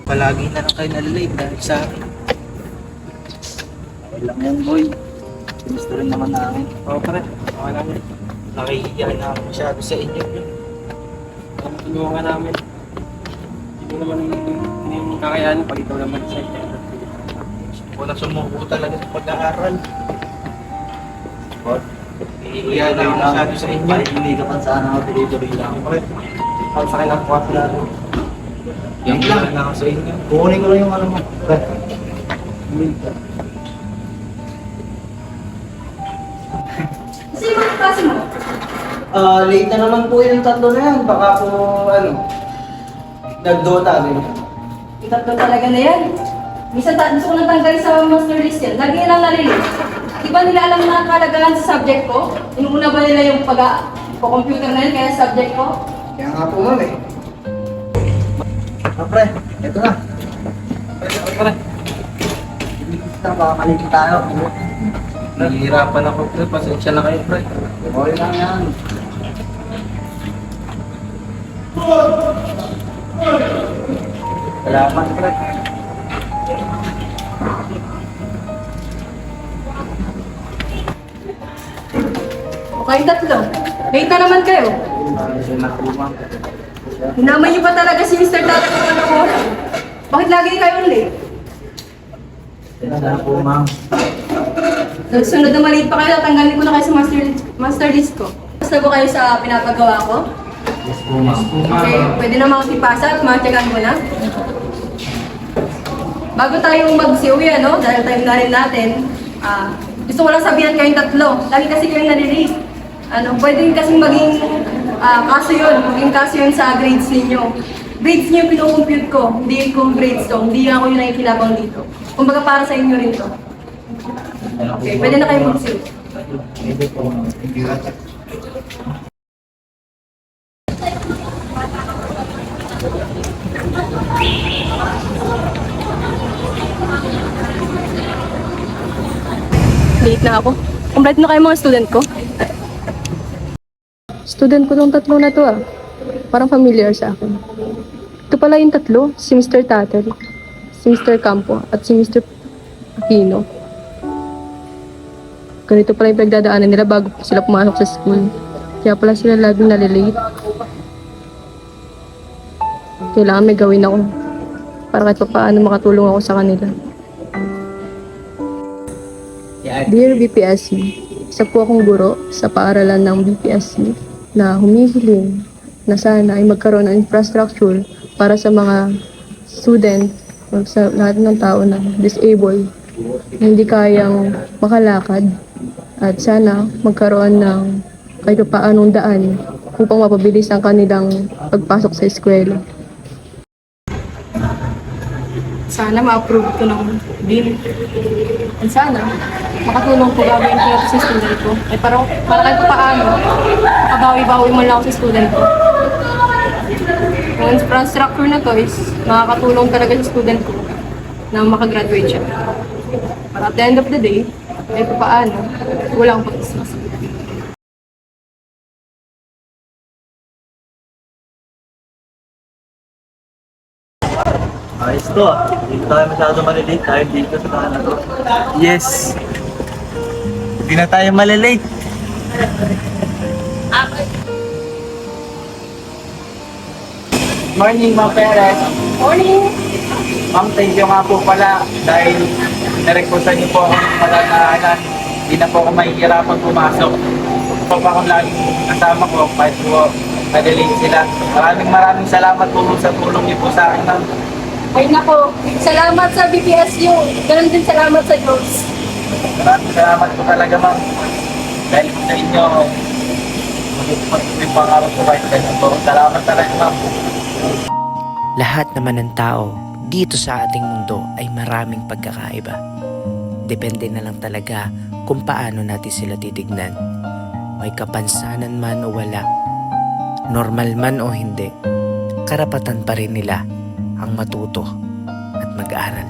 Palagi na lang kayo nalilate dahil sa akin. Okay lang yan, boy. Gusto rin naman namin. Oo, pare. Okay lang yun. Nakikiya na ako masyado sa inyo. Tulungan namin. Hindi naman yung kakayanin pag ikaw naman sa inyo. Wala sumuko talaga sa pag-aaral. Nakikiya na ako masyado sa inyo. Hindi ka pa sana ako tuloy-tuloy lang. Pare, ang sa akin ang kuha sila. Yung lang na ako sa inyo. Kukunin ko lang yung ano mo. Kasi yung mga klase mo, Late na naman po yung tatlo na yan. Baka po, nagdota din. yung tatlo talaga na yan. Minsan gusto ko nang tanggalin sa master list yan. Lagi nilang nalilate. Di ba nila alam na kalagahan sa subject ko? Inuuna ba nila yung pag-computer na yun kaya subject ko? Kaya nga po ma'am eh. Pre, eto na. Pare, Baka malito tayo. Nahihirapan ako, pre. Pasensya na kayo, pre. Okay lang yan. Salamat, pre. O kayong tatlo. Late na naman kayo. Pasensya na po, ma'am. Hinaman niyo pa talaga si Mr. Tata kung ano ko. Bakit lagi kayo late? Pasensya na po ma'am. Sunod na maliit pa kayo, tatanggalin ko na kayo sa master list ko. Basta ba kayo sa pinapagawa ko? Yes po ma'am. Okay, pwede na makakipasa at matyagaan mo na. Bago tayo mag-siuwi, ano, dahil time na rin natin, gusto ko lang sabihan kayong tatlo. Lagi kasi kayong nalilate. Pwede kasing maging maging kaso yun sa grades ninyo. Grades niyo yung pinocompute ko, hindi ko grades to. Hindi ako yung nakikilabang dito. Kumbaga para sa inyo rin to. Okay, pwede na kayo mag-siuwi. Pwede po ma'am. Thank you. Late na ako. Complete na kayo mga student ko? Student ko tong tatlo na to Parang familiar sa akin. Ito pala yung tatlo, si Mr. Tatel, si Mr. Campo, at si Mr. Aquino. Ganito pala yung pagdadaanan nila bago sila pumasok sa school. Kaya pala sila laging nalilate. Kailangan may gawin ako para kahit paano makatulong ako sa kanila. Dear BPSC, isa po akong guro sa paaralan ng BPSC na humihiling na sana ay magkaroon ng infrastructure para sa mga student o sa lahat ng tao na disabled na hindi kayang makalakad at sana magkaroon ng kahit paanong daan upang mapabilis ang kanilang pagpasok sa eskwela. Sana ma-approve ito ng bill. At sana, makatulong po gagawin ko sa student ko. Para kahit paano, makabawi-bawi mo lang ako sa student ko. Yung infrastructure na to is makakatulong talaga sa student ko na makagraduate siya. Para at the end of the day, kahit paano, wala akong pag-stress. Ayos to Hindi tayo masyado malilate dahil dito sa tahan na to. Yes. Hindi na tayo malilate. Morning, mga parents. Morning! Ma'am, thank you nga po pala dahil narequestan niyo po ako ng malalahanan. Hindi na po ako mahihirapan pumasok. Po pa akong laging kasama ko kahit po na-delay sila. Maraming salamat po sa tulong niyo po sa akin, ma'am. Ay nako, salamat sa BPSU. Ganun din salamat sa Diyos. Maraming salamat po talaga, ma'am. Dahil po sa inyo, magiging pangarap ko kahit ganun po. Salamat talaga, ma'am. Lahat naman ng tao dito sa ating mundo ay maraming pagkakaiba. Depende na lang talaga kung paano natin sila titignan. May kapansanan man o wala, normal man o hindi, karapatan pa rin nila ang matuto at mag-aral.